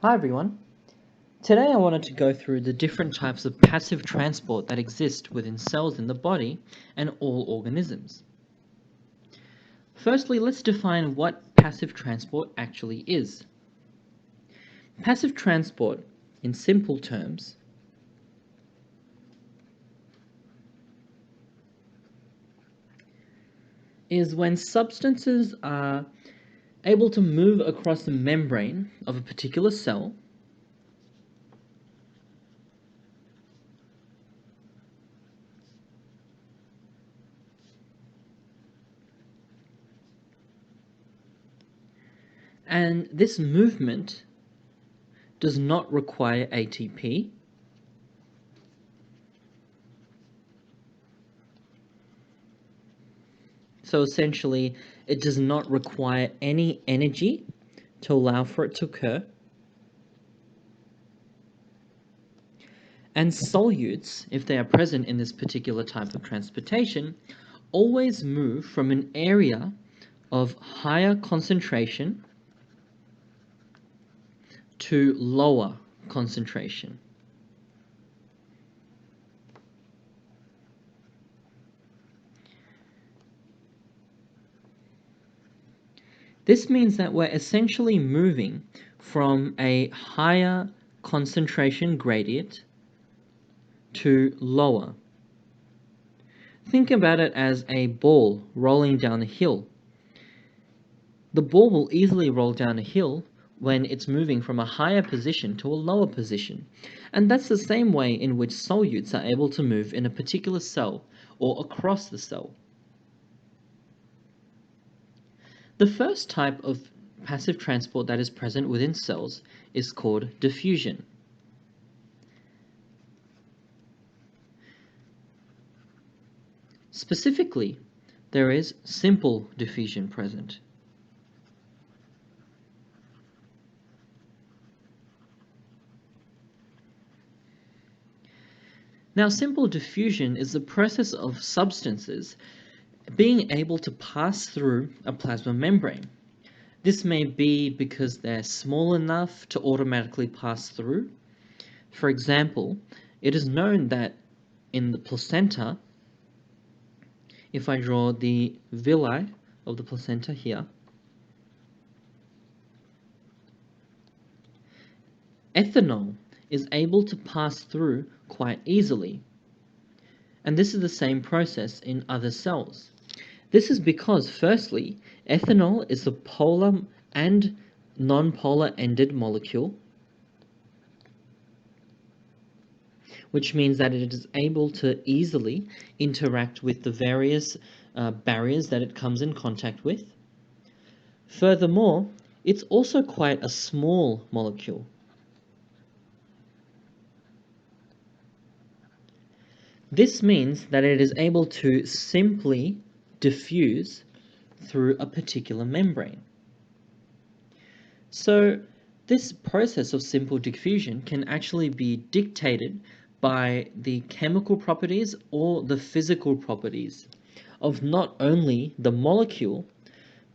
Hi everyone. Today I wanted to go through the different types of passive transport that exist within cells in the body and all organisms. Firstly, let's define what passive transport actually is. Passive transport, in simple terms, is when substances are able to move across the membrane of a particular cell and this movement does not require ATP. So essentially, it does not require any energy to allow for it to occur. And solutes, if they are present in this particular type of transportation, always move from an area of higher concentration to lower concentration. This means that we're essentially moving from a higher concentration gradient to lower. Think about it as a ball rolling down a hill. The ball will easily roll down a hill when it's moving from a higher position to a lower position. And that's the same way in which solutes are able to move in a particular cell or across the cell. The first type of passive transport that is present within cells is called diffusion. Specifically, there is simple diffusion present. Now, simple diffusion is the process of substances being able to pass through a plasma membrane. This may be because they're small enough to automatically pass through. For example, it is known that in the placenta, if I draw the villi of the placenta here, ethanol is able to pass through quite easily. And this is the same process in other cells. This is because, firstly, ethanol is a polar and non-polar ended molecule, which means that it is able to easily interact with the various barriers that it comes in contact with. Furthermore, it's also quite a small molecule. This means that it is able to simply diffuse through a particular membrane. So this process of simple diffusion can actually be dictated by the chemical properties or the physical properties of not only the molecule,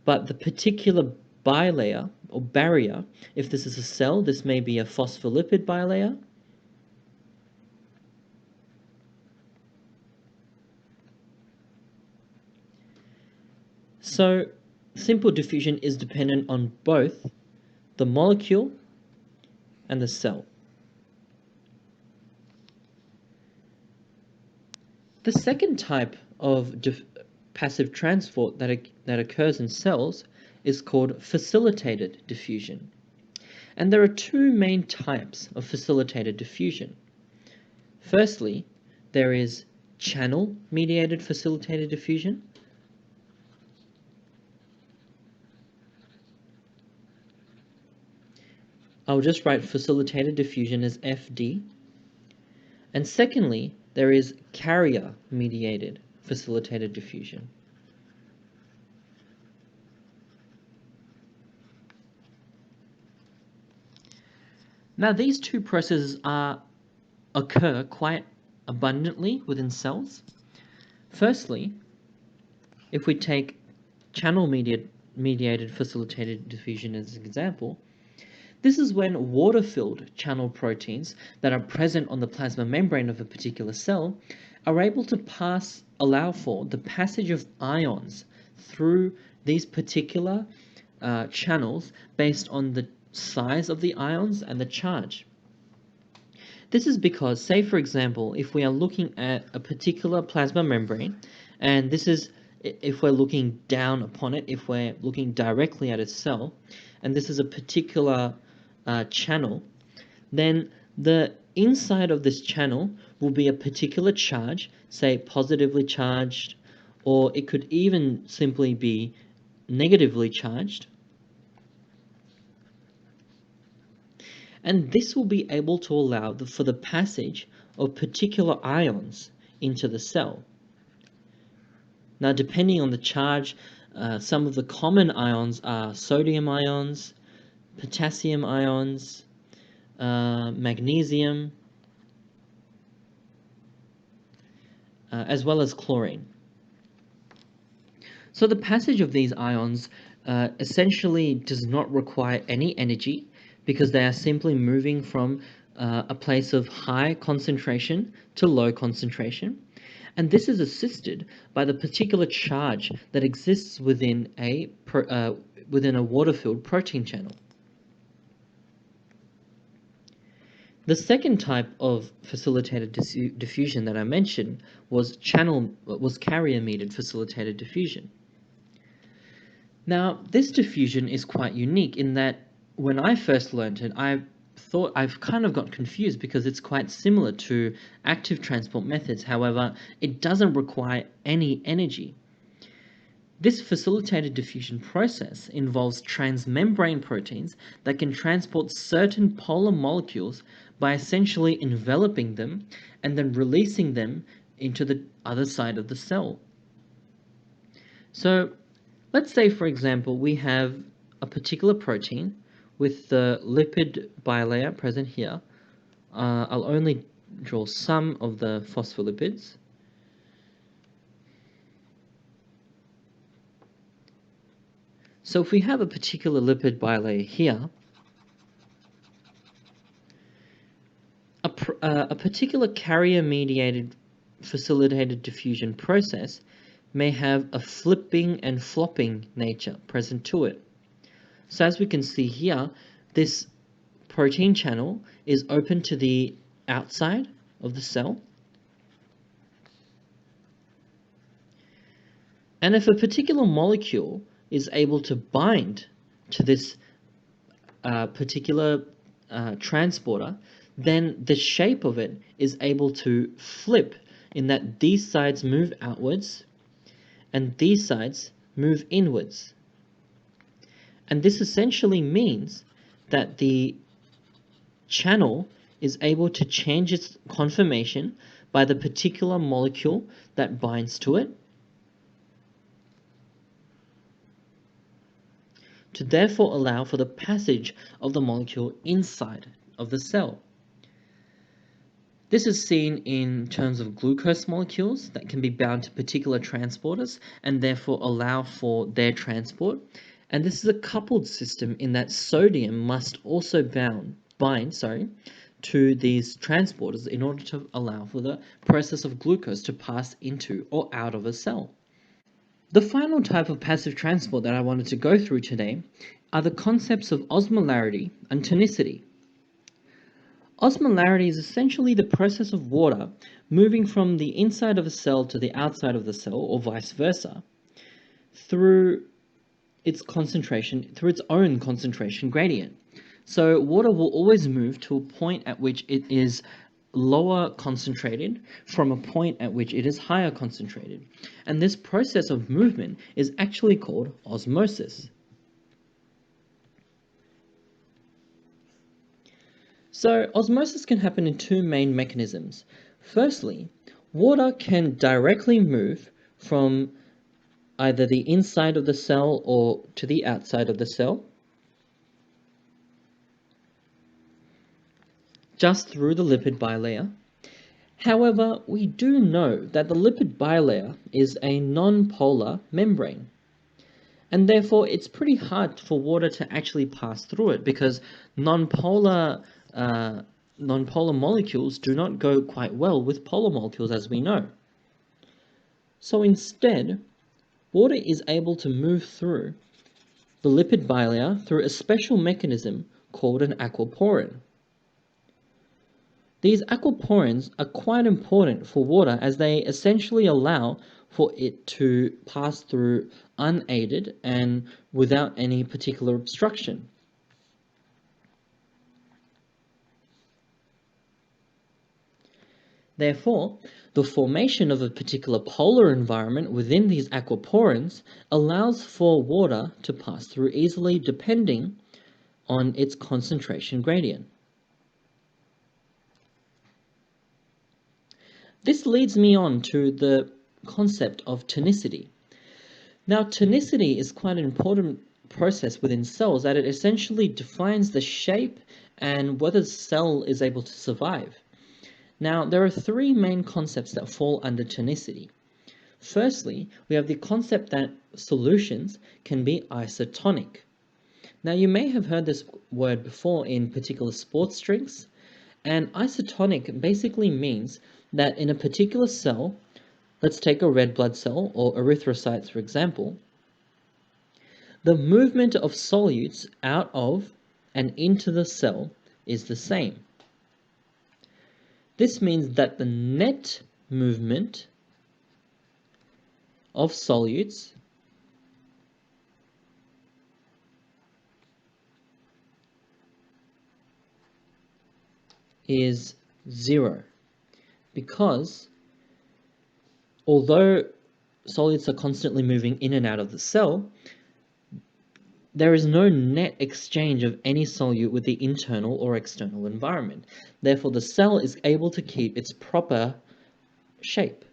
but the particular bilayer or barrier. If this is a cell, this may be a phospholipid bilayer. So simple diffusion is dependent on both the molecule and the cell. The second type of passive transport that occurs in cells is called facilitated diffusion. And there are two main types of facilitated diffusion. Firstly, there is channel-mediated facilitated diffusion. I'll just write facilitated diffusion as FD. And secondly, there is carrier-mediated facilitated diffusion. Now, these two processes occur quite abundantly within cells. Firstly, if we take channel-mediated facilitated diffusion as an example, This is when water-filled channel proteins that are present on the plasma membrane of a particular cell are able to allow for the passage of ions through these particular channels based on the size of the ions and the charge. This is because, say for example, if we are looking at a particular plasma membrane, and this is if we're looking down upon it, if we're looking directly at a cell, and this is a particular channel, then the inside of this channel will be a particular charge, say positively charged, or it could even simply be negatively charged. And this will be able to allow for the passage of particular ions into the cell. Now, depending on the charge, some of the common ions are sodium ions, potassium ions, magnesium, as well as chlorine. So the passage of these ions essentially does not require any energy, because they are simply moving from a place of high concentration to low concentration. And this is assisted by the particular charge that exists within a water-filled protein channel. The second type of facilitated diffusion that I mentioned was carrier-mediated facilitated diffusion. Now, this diffusion is quite unique in that when I first learned it, I've kind of got confused because it's quite similar to active transport methods. However, it doesn't require any energy. This facilitated diffusion process involves transmembrane proteins that can transport certain polar molecules by essentially enveloping them and then releasing them into the other side of the cell. So let's say, for example, we have a particular protein with the lipid bilayer present here. I'll only draw some of the phospholipids. So if we have a particular lipid bilayer here, a particular carrier-mediated facilitated diffusion process may have a flipping and flopping nature present to it. So as we can see here, this protein channel is open to the outside of the cell. And if a particular molecule is able to bind to this particular transporter, then the shape of it is able to flip in that these sides move outwards and these sides move inwards. And this essentially means that the channel is able to change its conformation by the particular molecule that binds to it, to therefore allow for the passage of the molecule inside of the cell. This is seen in terms of glucose molecules that can be bound to particular transporters and therefore allow for their transport. And this is a coupled system in that sodium must also bind to these transporters in order to allow for the process of glucose to pass into or out of a cell. The final type of passive transport that I wanted to go through today are the concepts of osmolarity and tonicity. Osmolarity is essentially the process of water moving from the inside of a cell to the outside of the cell, or vice versa, through its own concentration gradient. So water will always move to a point at which it is lower concentrated from a point at which it is higher concentrated. And this process of movement is actually called osmosis. So osmosis can happen in two main mechanisms. Firstly, water can directly move from either the inside of the cell or to the outside of the cell, just through the lipid bilayer. However, we do know that the lipid bilayer is a non-polar membrane. And therefore it's pretty hard for water to actually pass through it because non-polar uh, non-polar molecules do not go quite well with polar molecules, as we know. So instead, water is able to move through the lipid bilayer through a special mechanism called an aquaporin. These aquaporins are quite important for water as they essentially allow for it to pass through unaided and without any particular obstruction. Therefore, the formation of a particular polar environment within these aquaporins allows for water to pass through easily depending on its concentration gradient. This leads me on to the concept of tonicity. Now, tonicity is quite an important process within cells that it essentially defines the shape and whether the cell is able to survive. Now, there are three main concepts that fall under tonicity. Firstly, we have the concept that solutions can be isotonic. Now, you may have heard this word before in particular sports drinks, and isotonic basically means that in a particular cell, let's take a red blood cell or erythrocytes for example, the movement of solutes out of and into the cell is the same. This means that the net movement of solutes is zero, because although solutes are constantly moving in and out of the cell, there is no net exchange of any solute with the internal or external environment. Therefore, the cell is able to keep its proper shape.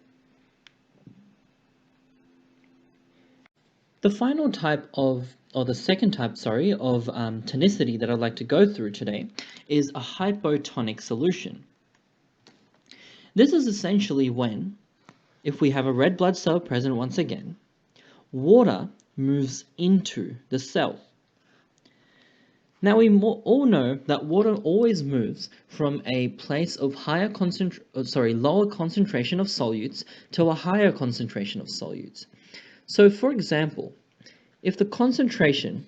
The final type of, or the second type, sorry, of tonicity that I'd like to go through today is a hypotonic solution. This is essentially when, if we have a red blood cell present once again, water moves into the cell. Now we all know that water always moves from a place of lower concentration of solutes to a higher concentration of solutes. So for example, if the concentration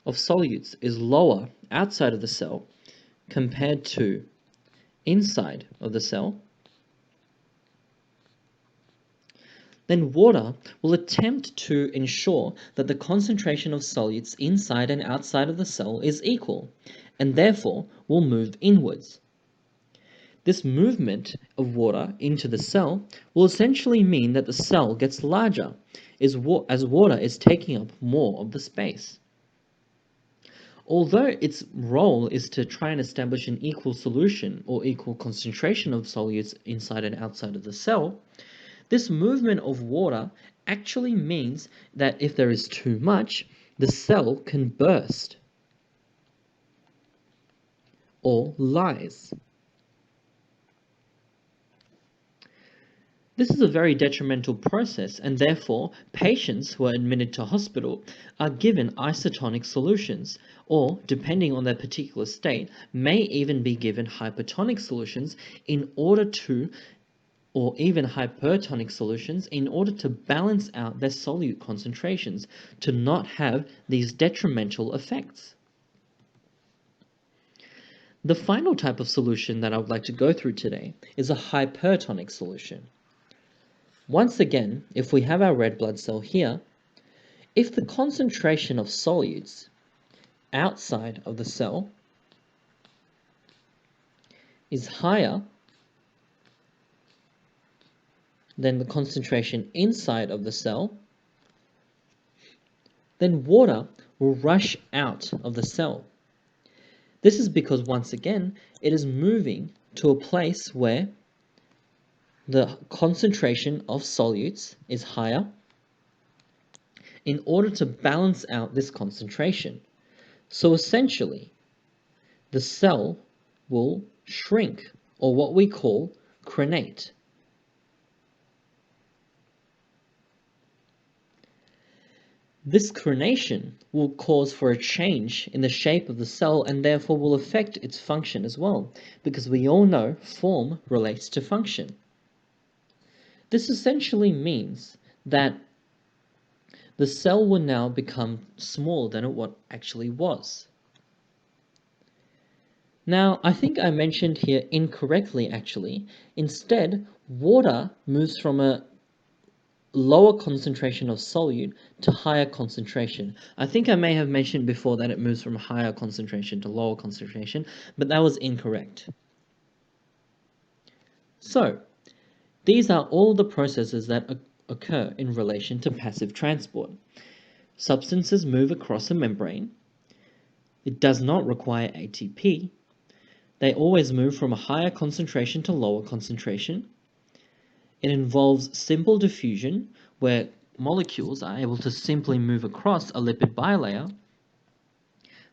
of solutes is lower outside of the cell compared to inside of the cell, then water will attempt to ensure that the concentration of solutes inside and outside of the cell is equal, and therefore will move inwards. This movement of water into the cell will essentially mean that the cell gets larger, as water is taking up more of the space. Although its role is to try and establish an equal solution or equal concentration of solutes inside and outside of the cell, this movement of water actually means that if there is too much, the cell can burst or lyse. This is a very detrimental process, and therefore patients who are admitted to hospital are given isotonic solutions, or depending on their particular state, may even be given hypertonic solutions in order to, or even hypertonic solutions in order to balance out their solute concentrations to not have these detrimental effects. The final type of solution that I would like to go through today is a hypertonic solution. Once again, if we have our red blood cell here, if the concentration of solutes outside of the cell is higher than the concentration inside of the cell, then water will rush out of the cell. This is because, once again, it is moving to a place where the concentration of solutes is higher in order to balance out this concentration. So essentially, the cell will shrink, or what we call crenate. This crenation will cause for a change in the shape of the cell and therefore will affect its function as well, because we all know form relates to function. This essentially means that the cell will now become smaller than what actually was. Now, I think I mentioned here incorrectly actually. Instead, water moves from a lower concentration of solute to higher concentration. I think I may have mentioned before that it moves from higher concentration to lower concentration, but that was incorrect. So, these are all the processes that occur in relation to passive transport. Substances move across a membrane. It does not require ATP. They always move from a higher concentration to lower concentration. It involves simple diffusion, where molecules are able to simply move across a lipid bilayer.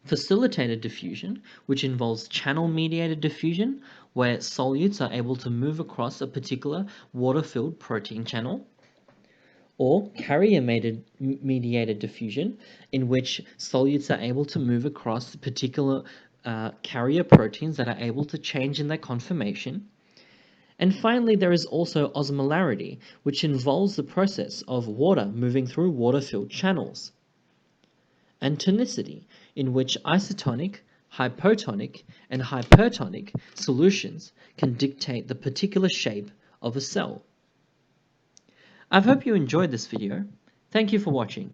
Facilitated diffusion, which involves channel-mediated diffusion, where solutes are able to move across a particular water-filled protein channel. Or carrier-mediated diffusion, in which solutes are able to move across particular carrier proteins that are able to change in their conformation. And finally, there is also osmolarity, which involves the process of water moving through water-filled channels. And tonicity, in which isotonic, hypotonic, and hypertonic solutions can dictate the particular shape of a cell. I hope you enjoyed this video. Thank you for watching.